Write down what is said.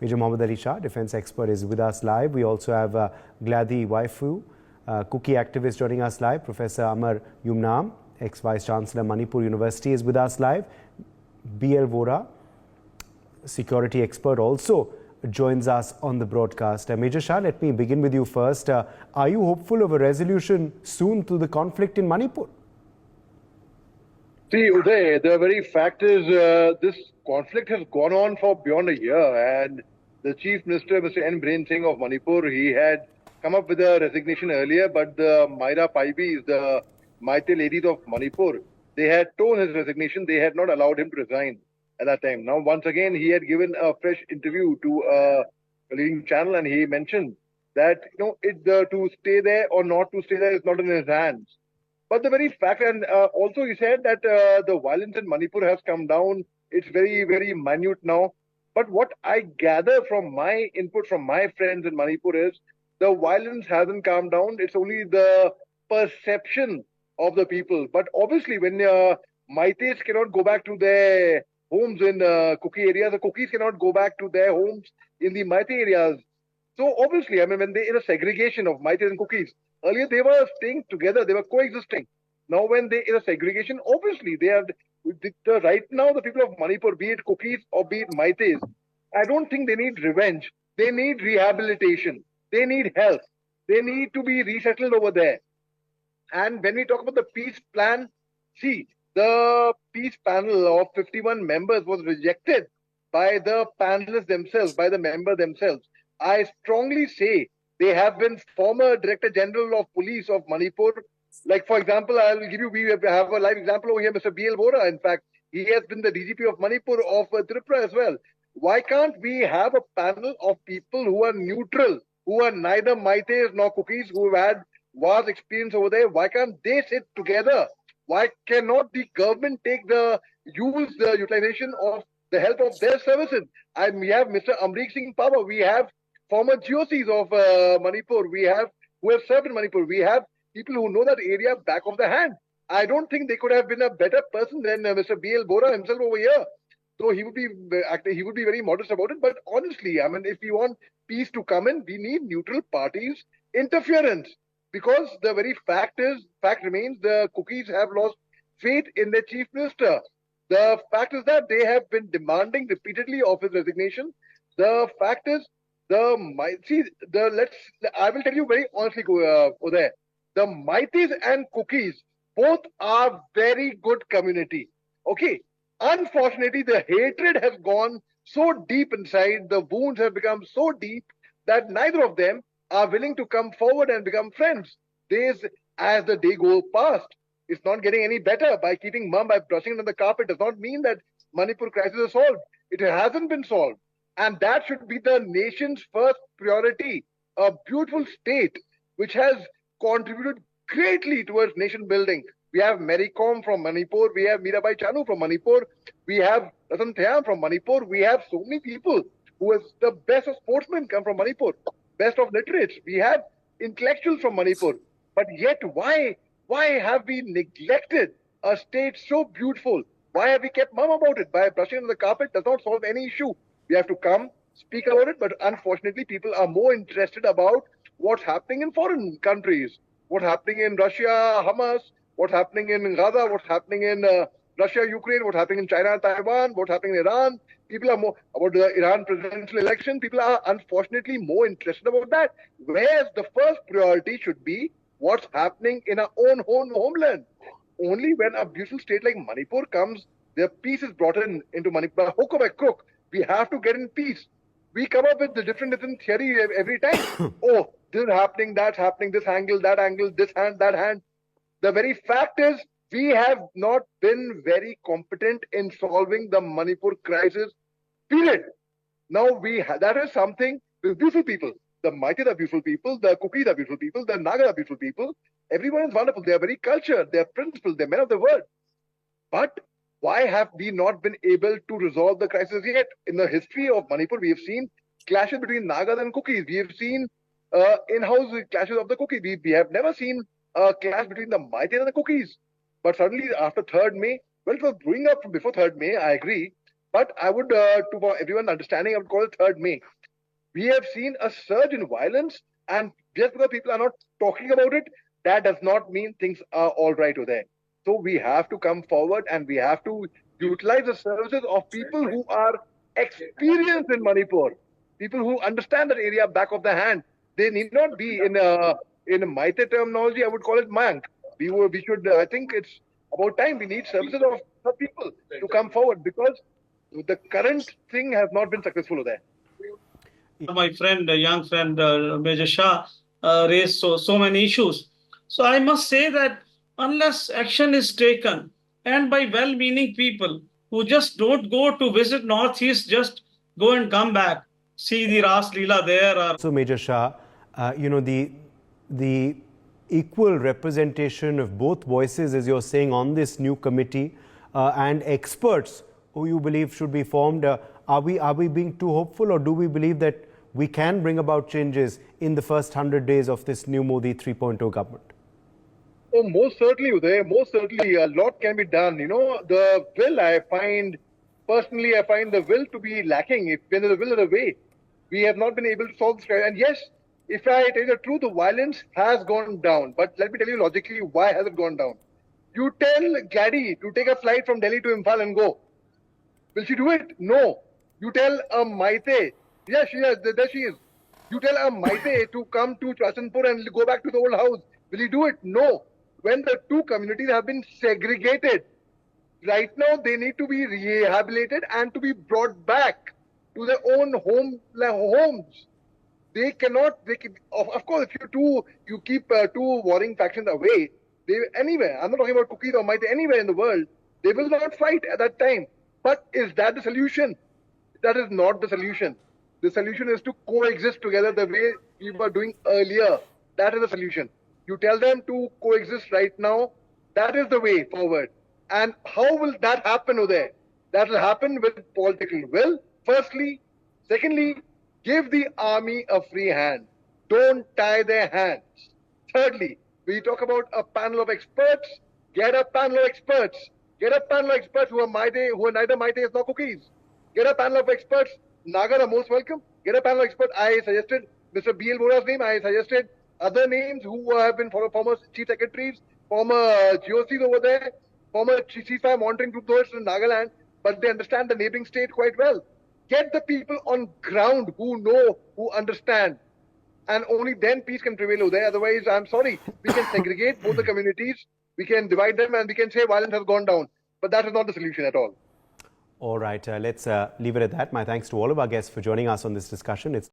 Major Mohammed Ali Shah, defense expert, is with us live. We also have Gladhi Waifu, cookie activist, joining us live. Professor Amar Yumnam, ex-Vice Chancellor, Manipur University, is with us live. B.L. Vora, security expert, also joins us on the broadcast. Major Shah, let me begin with you first. Are you hopeful of a resolution soon to the conflict in Manipur? See, Uday, the very fact is this conflict has gone on for beyond a year, and the Chief Minister, Mr. N. Biren Singh of Manipur, he had come up with a resignation earlier, but the Myra Paibis, the Maite ladies of Manipur, they had torn his resignation. They had not allowed him to resign at that time. Now, once again, he had given a fresh interview to a leading channel, and he mentioned that, to stay there or not to stay there is not in his hands. But the very fact, and also he said that the violence in Manipur has come down. It's very, very minute now. But what I gather from my input from my friends in Manipur is the violence hasn't calmed down. It's only the perception of the people. But obviously, when Maites cannot go back to their homes in Kuki areas, the Kukis cannot go back to their homes in the Maite areas. So obviously, I mean, when they in a segregation of Maites and Kukis, earlier they were staying together, they were coexisting. Now when they in a segregation, obviously they are right now the people of Manipur, be it Kukis or be it Maites, I don't think they need revenge. They need rehabilitation. They need help. They need to be resettled over there. And when we talk about the peace plan, see, the peace panel of 51 members was rejected by the panelists themselves, by the members themselves. I strongly say they have been former Director General of Police of Manipur. Like, for example, I will give you, we have a live example over here, Mr. B.L. Vora. In fact, he has been the DGP of Manipur of Tripura as well. Why can't we have a panel of people who are neutral, who are neither Maites nor Kukis, who have had vast experience over there? Why can't they sit together? Why cannot the government use the utilization of the help of their services? And we have Mr. Amrik Singh Pava, we have former GOCs of Manipur, who have served in Manipur. We have people who know that area back of the hand. I don't think they could have been a better person than Mr. B.L. Bora himself over here. So he would be very modest about it. But honestly, I mean, if we want peace to come in, we need neutral parties interference. Because the very fact remains, the Kukis have lost faith in their chief minister. The fact is that they have been demanding repeatedly of his resignation. The fact is, I will tell you very honestly, Uday, the Maites and Kukis both are very good community. Okay. Unfortunately, the hatred has gone so deep inside, the wounds have become so deep that neither of them are willing to come forward and become friends. As the day goes past, it's not getting any better. By keeping mum, by brushing it on the carpet does not mean that Manipur crisis is solved. It hasn't been solved. And that should be the nation's first priority. A beautiful state which has contributed greatly towards nation building. We have Mary Kom from Manipur. We have Mirabai Chanu from Manipur. We have Ratan Thayam from Manipur. We have so many people who is the best of sportsmen come from Manipur. Best of literates. We have intellectuals from Manipur. But yet, why have we neglected a state so beautiful? Why have we kept mum about it? By brushing on the carpet does not solve any issue. We have to come, speak about it, but unfortunately, people are more interested about what's happening in foreign countries. What's happening in Russia, Hamas, what's happening in Gaza, what's happening in Russia, Ukraine, what's happening in China, Taiwan, what's happening in Iran. People are more about the Iran presidential election. People are unfortunately more interested about that. Whereas the first priority should be what's happening in our own homeland. Only when a beautiful state like Manipur comes, their peace is brought into Manipur. By hook or by crook, we have to get in peace. We come up with the different theory every time. Oh, this is happening, that's happening, this angle, this hand, that hand. The very fact is, we have not been very competent in solving the Manipur crisis, period. Now, that is something with beautiful people. The Maites are beautiful people, the Kukis are beautiful people, the Naga are beautiful people. Everyone is wonderful. They are very cultured, they are principled, they are men of the word. But why have we not been able to resolve the crisis yet? In the history of Manipur, we have seen clashes between Nagas and Kukis. We have seen in-house clashes of the Kukis. We have never seen a clash between the Maites and the Kukis. But suddenly, after 3rd May, well, it was brewing up from before 3rd May, I agree. But I would, for everyone understanding, I would call it 3rd May. We have seen a surge in violence, and just because people are not talking about it, that does not mean things are all right over there. So we have to come forward and we have to utilize the services of people who are experienced in Manipur, people who understand that area back of the hand. They need not be in a Maite terminology. I would call it Mayank. We should. I think it's about time. We need services of people to come forward because the current thing has not been successful over there. My friend, young friend, Major Shah, raised so many issues. So I must say that unless action is taken, and by well-meaning people who just don't go to visit Northeast, just go and come back, see the Ras Leela there. Or So, Major Shah, the equal representation of both voices, as you're saying, on this new committee and experts who you believe should be formed. Are we being too hopeful, or do we believe that we can bring about changes in the first 100 days of this new Modi 3.0 government? Oh, most certainly, Uday. Most certainly, a lot can be done. You know, the will, I find the will to be lacking. If when there's a will, there's a way. We have not been able to solve this crisis. And yes, if I tell you the truth, the violence has gone down. But let me tell you logically, why has it gone down? You tell Gladdy to take a flight from Delhi to Imphal and go. Will she do it? No. You tell a Maite, yes, there she is. You tell a Maite to come to Chasanpur and go back to the old house. Will he do it? No. When the two communities have been segregated, right now they need to be rehabilitated and to be brought back to their own homes. They cannot. Of course, if you keep two warring factions away, anywhere. I'm not talking about Cookies or Maite. Anywhere in the world, they will not fight at that time. But is that the solution? That is not the solution. The solution is to coexist together the way we were doing earlier. That is the solution. You tell them to coexist right now. That is the way forward. And how will that happen over there? That will happen with political will, firstly. Secondly, give the army a free hand. Don't tie their hands. Thirdly, we talk about a panel of experts. Get a panel of experts. Get a panel of experts who are neither Maite nor Cookies. Get a panel of experts. Nagar are most welcome. Get a panel of experts. I suggested Mr. B.L. Bora's name. I suggested other names who have been former chief secretaries, former GOCs over there, former ceasefire monitoring group those in Nagaland, but they understand the neighboring state quite well. Get the people on ground who know, who understand. And only then peace can prevail over there. Otherwise, I'm sorry, we can segregate both the communities, we can divide them, and we can say violence has gone down. But that is not the solution at all. All right, let's leave it at that. My thanks to all of our guests for joining us on this discussion.